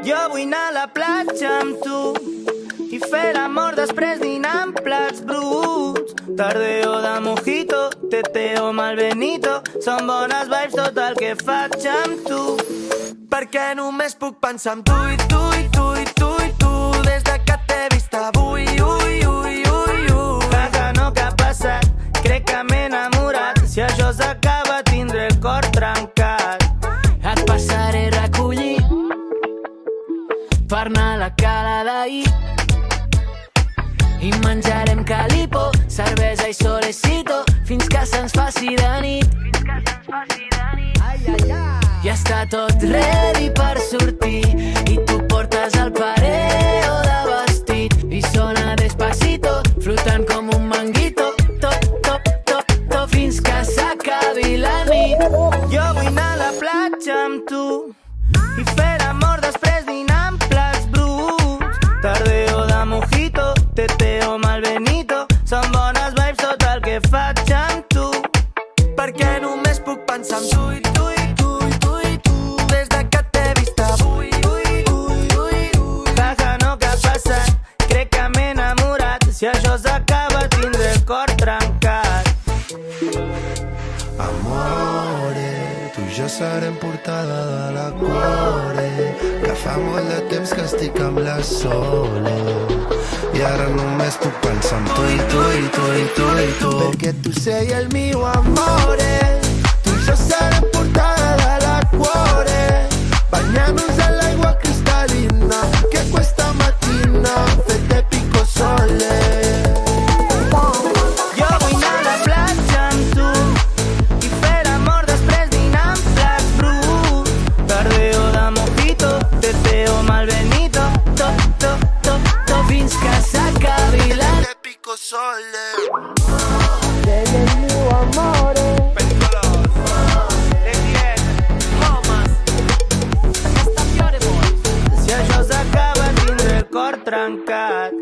Jo vull anar a la platja amb tu i fer l'amor després dinant plats bruts. Tardeo de mojito, teteo malbenito, són bones vibes tot el que faig amb tu. Perquè només puc pensar en tu i tu i tu i tu i tu des de que t'he vist avui, ui, ui, ui, ui. Vaga, no, què ha passat? Crec que m'he enamorat. Si això s'acaba tindré el cor trencat. Et passaré a recollir per anar a la cala d'ahir i menjarem calipo, cervesa i solecito fins que se'ns faci de nit. Ja està tot ready per sortir i tu portes el pareo de vestit i sona despacito, flotant com un manguito, top, top, top, top, fins que s'acabi la nit. Jo vull anar a la platja amb tu i fer l'amor després dinant plats bruts. Tardeo de mojito, teteo malbenito, són bones vibes tot el que faig amb tu. Perquè només puc pensar en tu i tu i tu i tu i tu des de que t'he vist avui, ui, ui, ui, ui. Vaga, no, què ha passat? Crec que m'he enamorat. Si això s'acaba tindré el cor trencat. Amore, tu i jo serem portada de la cuore, que fa molt de temps que estic amb la Sole i ara només puc pensar en tu i tu i tu i tu i tu. Perquè tu sei el mio amore, tu i jo serem portada de la cuore, bagnant-nos en l'aigua cristal·lina que questa mattina fette pico sole. Jo vull anar a la platja amb tu i fer l'amor després dinant plats bruts. Tardeo de mojito, teteo malbenito, Top, top, top, top, fins que s'acabi la nit. Te pico sole. si això s'acaba tindré el cor trencat.